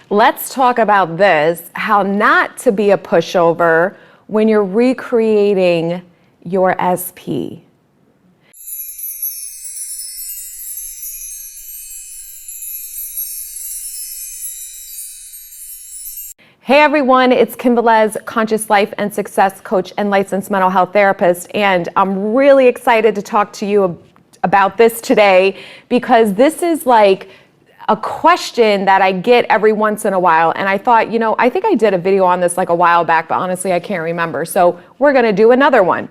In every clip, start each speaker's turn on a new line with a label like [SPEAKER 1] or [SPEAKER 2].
[SPEAKER 1] Let's talk about this, how not to be a pushover when you're recreating your SP. Hey everyone, it's Kim Velez, conscious life and success coach and licensed mental health therapist, and I'm really excited to talk to you about this today because this is like a question that I get every once in a while. And I thought, I think I did a video on this like a while back, but honestly, I can't remember. So we're gonna do another one.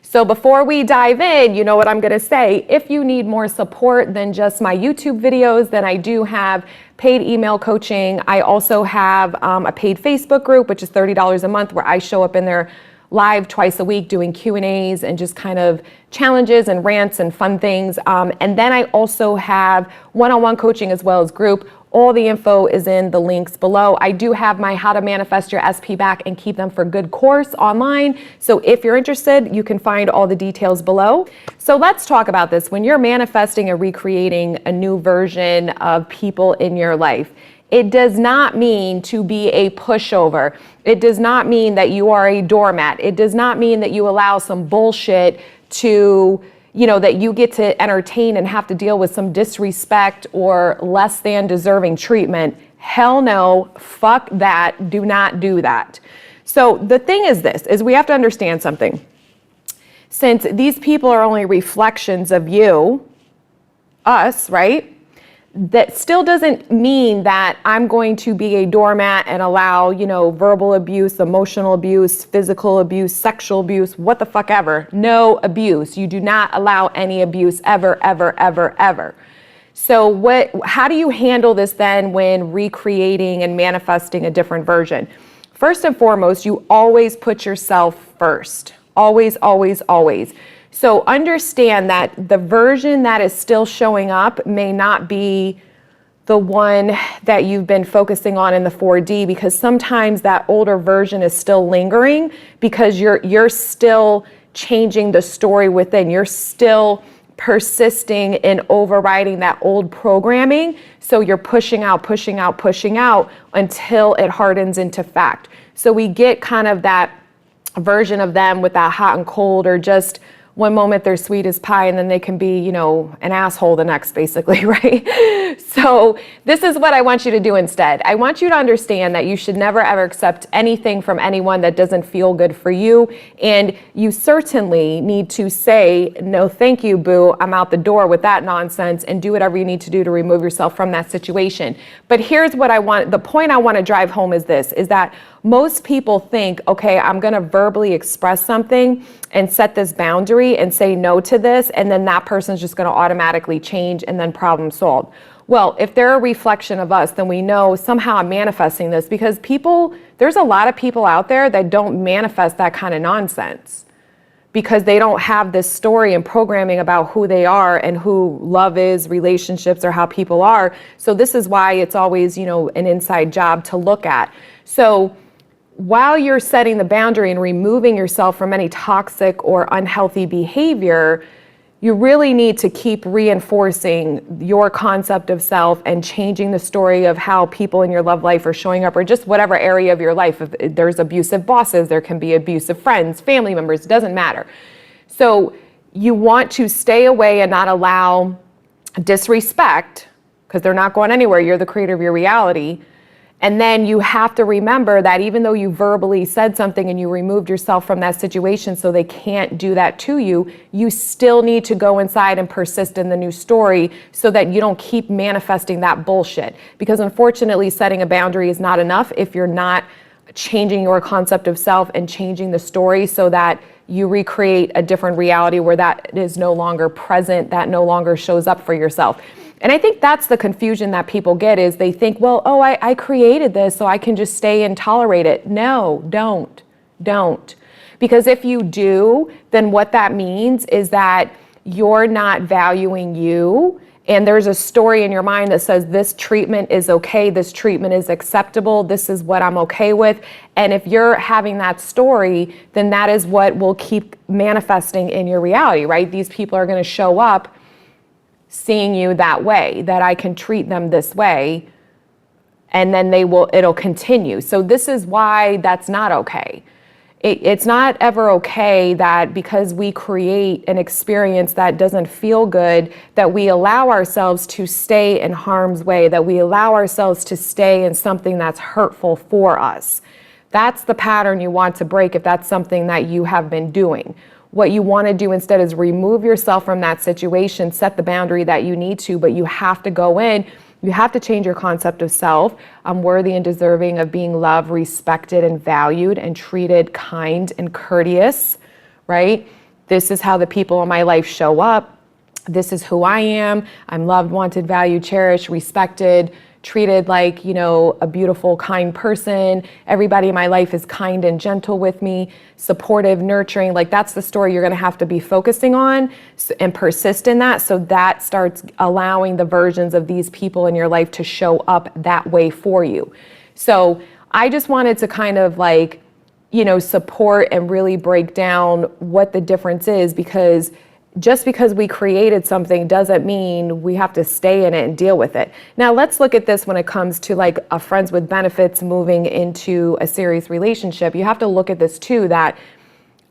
[SPEAKER 1] So before we dive in, you know what I'm gonna say. If you need more support than just my YouTube videos, then I do have paid email coaching. I also have a paid Facebook group, which is $30 a month, where I show up in there live twice a week doing Q&As and just kind of challenges and rants and fun things. And then I also have one-on-one coaching as well as group. All the info is in the links below. I do have my How to Manifest Your SP Back and Keep Them for Good course online. So if you're interested, you can find all the details below. So let's talk about this. When you're manifesting or recreating a new version of people in your life, it does not mean to be a pushover. It does not mean that you are a doormat. It does not mean that you allow some bullshit to, that you get to entertain and have to deal with some disrespect or less than deserving treatment. Hell no, fuck that, do not do that. So the thing is this, is we have to understand something. Since these people are only reflections of you, us, right? That still doesn't mean that I'm going to be a doormat and allow, verbal abuse, emotional abuse, physical abuse, sexual abuse, what the fuck ever. No abuse. You do not allow any abuse ever, ever, ever, ever. So how do you handle this then when recreating and manifesting a different version? First and foremost, you always put yourself first. Always, always, always. So understand that the version that is still showing up may not be the one that you've been focusing on in the 4D, because sometimes that older version is still lingering because you're still changing the story within. You're still persisting in overriding that old programming. So you're pushing out until it hardens into fact. So we get kind of that version of them with that hot and cold, or just one moment they're sweet as pie and then they can be, an asshole the next, basically, right? So this is what I want you to do instead. I want you to understand that you should never ever accept anything from anyone that doesn't feel good for you. And you certainly need to say, no, thank you, boo, I'm out the door with that nonsense, and do whatever you need to do to remove yourself from that situation. But here's what the point I want to drive home is this, is that most people think, okay, I'm going to verbally express something and set this boundary and say no to this, and then that person's just going to automatically change and then problem solved. Well, if they're a reflection of us, then we know somehow I'm manifesting this, because there's a lot of people out there that don't manifest that kind of nonsense because they don't have this story and programming about who they are and who love is, relationships, or how people are. So this is why it's always, an inside job to look at. So while you're setting the boundary and removing yourself from any toxic or unhealthy behavior, you really need to keep reinforcing your concept of self and changing the story of how people in your love life are showing up, or just whatever area of your life. If there's abusive bosses, there can be abusive friends, family members, it doesn't matter. So you want to stay away and not allow disrespect, because they're not going anywhere. You're the creator of your reality. And then you have to remember that even though you verbally said something and you removed yourself from that situation so they can't do that to you, you still need to go inside and persist in the new story so that you don't keep manifesting that bullshit. Because unfortunately, setting a boundary is not enough if you're not changing your concept of self and changing the story so that you recreate a different reality where that is no longer present, that no longer shows up for yourself. And I think that's the confusion that people get, is they think, well, I created this so I can just stay and tolerate it. No, don't. Because if you do, then what that means is that you're not valuing you, and there's a story in your mind that says this treatment is okay, this treatment is acceptable, this is what I'm okay with. And if you're having that story, then that is what will keep manifesting in your reality, right? These people are going to show up seeing you that way, that I can treat them this way, and then it'll continue. So this is why that's not okay. It's not ever okay that because we create an experience that doesn't feel good, that we allow ourselves to stay in harm's way, that we allow ourselves to stay in something that's hurtful for us. That's the pattern you want to break if that's something that you have been doing. What you want to do instead is remove yourself from that situation, set the boundary that you need to, but you have to go in. You have to change your concept of self. I'm worthy and deserving of being loved, respected, and valued, and treated kind and courteous, right? This is how the people in my life show up. This is who I am. I'm loved, wanted, valued, cherished, respected, treated like, a beautiful, kind person. Everybody in my life is kind and gentle with me, supportive, nurturing. Like, that's the story you're going to have to be focusing on and persist in that. So that starts allowing the versions of these people in your life to show up that way for you. So I just wanted to kind of support and really break down what the difference is, because just because we created something doesn't mean we have to stay in it and deal with it. Now, let's look at this when it comes to like a friends with benefits moving into a serious relationship. You have to look at this too, that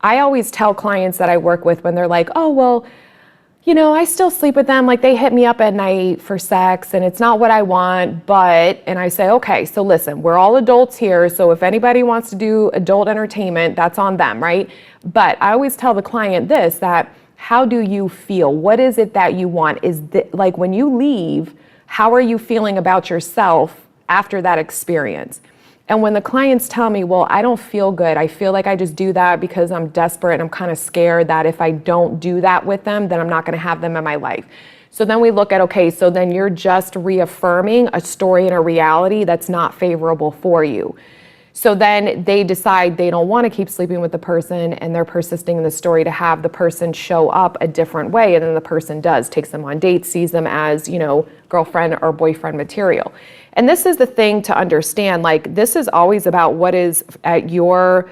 [SPEAKER 1] I always tell clients that I work with when they're like, oh, well, I still sleep with them. Like, they hit me up at night for sex and it's not what I want, and I say, okay, so listen, we're all adults here. So if anybody wants to do adult entertainment, that's on them, right? But I always tell the client this, that how do you feel? What is it that you want? Like, when you leave, how are you feeling about yourself after that experience? And when the clients tell me, well, I don't feel good, I feel like I just do that because I'm desperate and I'm kind of scared that if I don't do that with them, then I'm not going to have them in my life. So then we look at, okay, so then you're just reaffirming a story and a reality that's not favorable for you. So then they decide they don't want to keep sleeping with the person, and they're persisting in the story to have the person show up a different way. And then the person takes them on dates, sees them as, girlfriend or boyfriend material. And this is the thing to understand, like, this is always about what is at your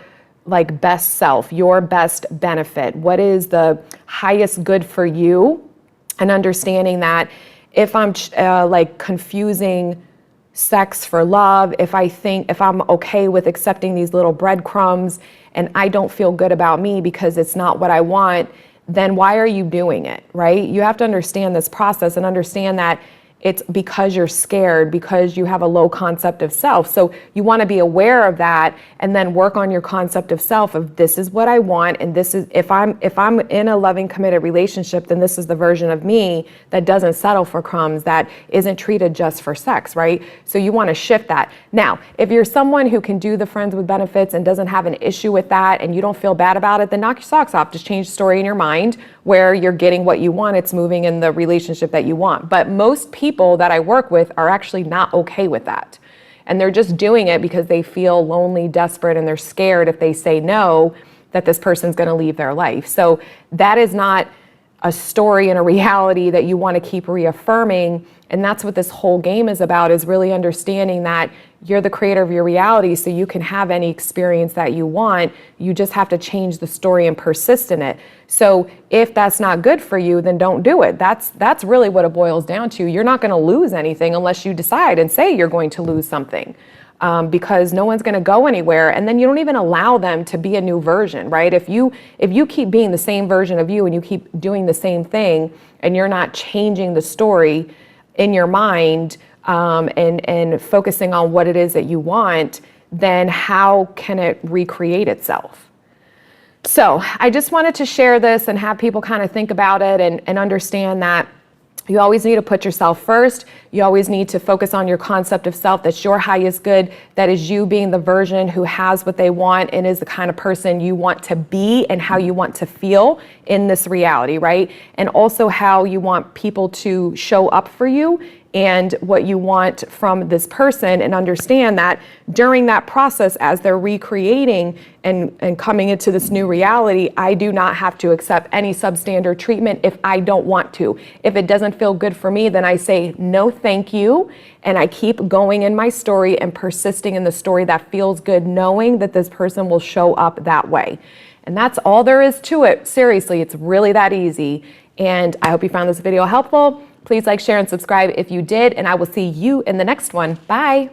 [SPEAKER 1] best self, your best benefit, what is the highest good for you, and understanding that if I'm confusing sex for love, if I'm okay with accepting these little breadcrumbs and I don't feel good about me because it's not what I want, then why are you doing it, right? You have to understand this process and understand that it's because you're scared, because you have a low concept of self. So you want to be aware of that and then work on your concept of self of this is what I want, and this is if I'm in a loving, committed relationship, then this is the version of me that doesn't settle for crumbs, that isn't treated just for sex, right? So you want to shift that. Now, if you're someone who can do the friends with benefits and doesn't have an issue with that and you don't feel bad about it, then knock your socks off. Just change the story in your mind where you're getting what you want. It's moving in the relationship that you want. But most people that I work with are actually not okay with that. And they're just doing it because they feel lonely, desperate, and they're scared if they say no, that this person's going to leave their life. So that is not a story and a reality that you want to keep reaffirming. And that's what this whole game is about, is really understanding that you're the creator of your reality, so you can have any experience that you want. You just have to change the story and persist in it. So if that's not good for you, then don't do it. That's really what it boils down to. You're not going to lose anything unless you decide and say you're going to lose something. Because no one's going to go anywhere, and then you don't even allow them to be a new version, right? If you keep being the same version of you and you keep doing the same thing and you're not changing the story in your mind and focusing on what it is that you want, then how can it recreate itself? So I just wanted to share this and have people kind of think about it and understand that you always need to put yourself first. You always need to focus on your concept of self. That's your highest good. That is you being the version who has what they want and is the kind of person you want to be and how you want to feel in this reality, right? And also how you want people to show up for you and what you want from this person, and understand that during that process, as they're recreating and coming into this new reality, I do not have to accept any substandard treatment if I don't want to. If it doesn't feel good for me, then I say, no, thank you. And I keep going in my story and persisting in the story that feels good, knowing that this person will show up that way. And that's all there is to it. Seriously, it's really that easy. And I hope you found this video helpful. Please like, share, and subscribe if you did, and I will see you in the next one. Bye.